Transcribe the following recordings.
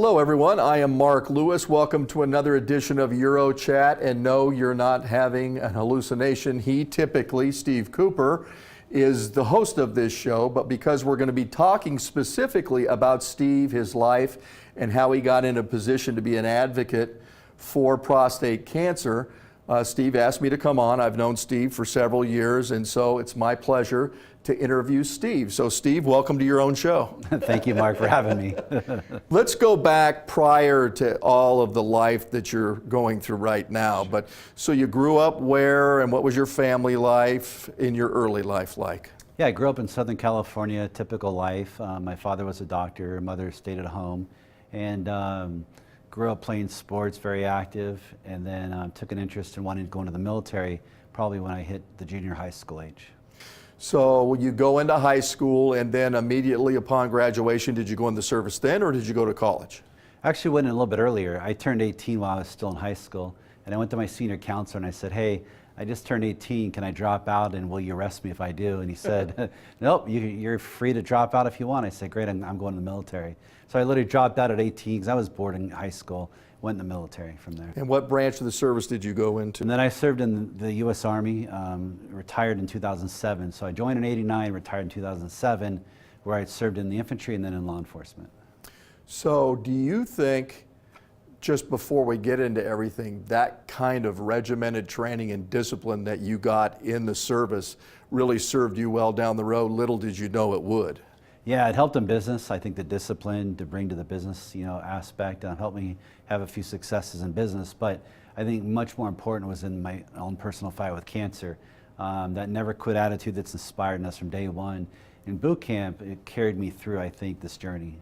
Hello everyone, I am Mark Lewis. Welcome to another edition of EuroChat. And no, you're not having an hallucination. He typically, Steve Cooper, is the host of this show, but because we're going to be talking specifically about Steve, his life, and how he got in a position to be an advocate for prostate cancer, Steve asked me to come on. I've known Steve for several years, and so it's my pleasure to interview Steve. So Steve, welcome to your own show. Thank you, Mark, for having me. Let's go back prior to all of the life that you're going through right now. But so you grew up where, and what was your family life in your early life like? Yeah, I grew up in Southern California, typical life. My father was a doctor, mother stayed at home, and grew up playing sports, very active, and then took an interest in wanting to go into the military probably when I hit the junior high school age. So you go into high school, and then immediately upon graduation, did you go in the service then, or did you go to college? I actually went in a little bit earlier. I turned 18 while I was still in high school, and I went to my senior counselor and I said, hey, I just turned 18, can I drop out, and will you arrest me if I do? And he said, nope, you're free to drop out if you want. I said, great, I'm going to the military. So I literally dropped out at 18 because I was bored in high school, went in the military from there. And what branch of the service did you go into? And then I served in the U.S. Army, retired in 2007. So I joined in '89, retired in 2007, where I served in the infantry and then in law enforcement. So do you think, just before we get into everything, that kind of regimented training and discipline that you got in the service really served you well down the road? Little did you know it would. Yeah, it helped in business. I think the discipline to bring to the business, aspect helped me have a few successes in business. But I think much more important was in my own personal fight with cancer. That never quit attitude that's inspired us from day one. In boot camp, it carried me through, I think, this journey.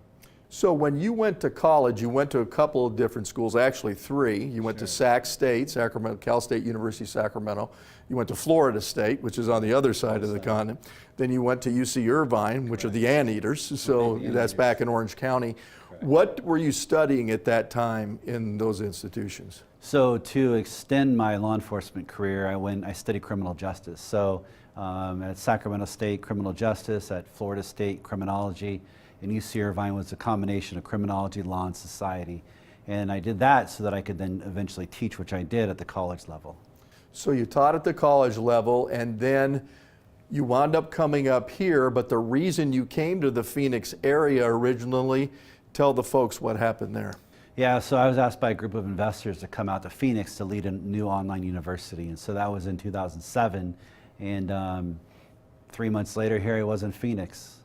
So when you went to college, you went to a couple of different schools, actually three. You went to Sac State, Sacramento, Cal State University, Sacramento. You went to Florida State, which is on the other side of the continent. Then you went to UC Irvine, which are the Anteaters, so that's back in Orange County. What were you studying at that time in those institutions? So to extend my law enforcement career, I studied criminal justice. So at Sacramento State, criminal justice, at Florida State, criminology. And UC Irvine was a combination of criminology, law, and society. And I did that so that I could then eventually teach, which I did at the college level. So you taught at the college level, and then you wound up coming up here, but the reason you came to the Phoenix area originally, tell the folks what happened there. Yeah, so I was asked by a group of investors to come out to Phoenix to lead a new online university. And so that was in 2007. And 3 months later, here I was in Phoenix.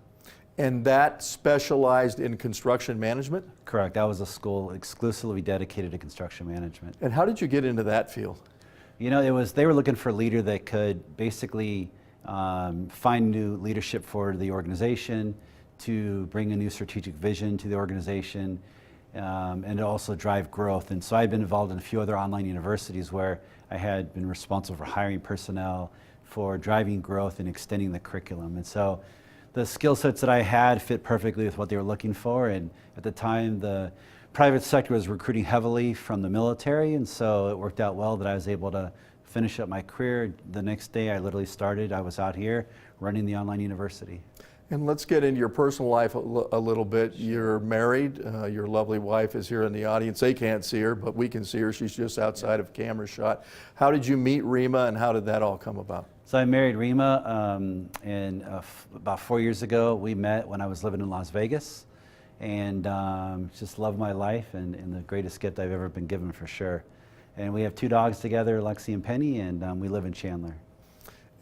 And that specialized in construction management? Correct. That was a school exclusively dedicated to construction management. And how did you get into that field? They were looking for a leader that could basically find new leadership for the organization, to bring a new strategic vision to the organization, and to also drive growth. And so I've been involved in a few other online universities where I had been responsible for hiring personnel, for driving growth and extending the curriculum. And so the skill sets that I had fit perfectly with what they were looking for. And at the time, the private sector was recruiting heavily from the military, and so it worked out well that I was able to finish up my career. The next day I literally started, I was out here running the online university. And let's get into your personal life a little bit. You're married, your lovely wife is here in the audience. They can't see her, but we can see her. She's just outside of camera shot. How did you meet Rima, and how did that all come about? So I married Rima, and about 4 years ago. We met when I was living in Las Vegas, and just love my life, and the greatest gift I've ever been given, for sure. And we have 2 dogs together, Lexi and Penny, and we live in Chandler.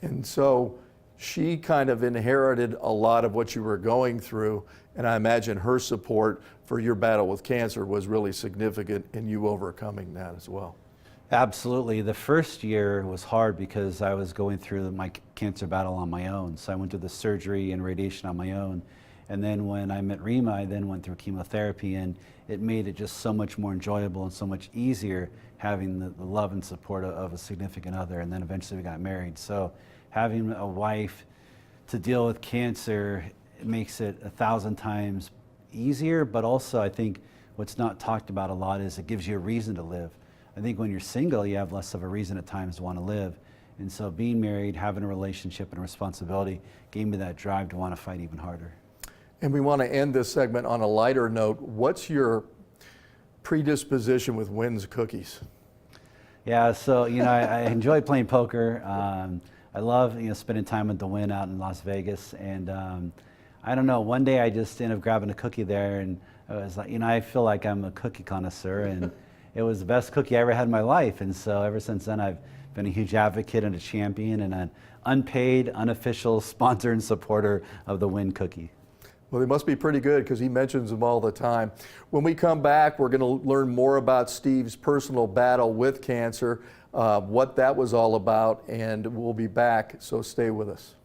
And so she kind of inherited a lot of what you were going through, and I imagine her support for your battle with cancer was really significant in you overcoming that as well. Absolutely. The first year was hard because I was going through my cancer battle on my own. So I went through the surgery and radiation on my own. And then when I met Rima, I then went through chemotherapy, and it made it just so much more enjoyable and so much easier having the love and support of a significant other. And then eventually we got married. So having a wife to deal with cancer, it makes it 1,000 times easier, but also I think what's not talked about a lot is it gives you a reason to live. I think when you're single, you have less of a reason at times to want to live. And so being married, having a relationship and a responsibility gave me that drive to want to fight even harder. And we want to end this segment on a lighter note. What's your predisposition with Wynn's cookies? Yeah, so I enjoy playing poker. I love spending time with the Wynn out in Las Vegas, and I don't know. One day I just ended up grabbing a cookie there, and I was like, I feel like I'm a cookie connoisseur, and it was the best cookie I ever had in my life. And so ever since then, I've been a huge advocate and a champion and an unpaid, unofficial sponsor and supporter of the Wynn cookie. Well, they must be pretty good because he mentions them all the time. When we come back, we're going to learn more about Steve's personal battle with cancer, what that was all about, and we'll be back, so stay with us.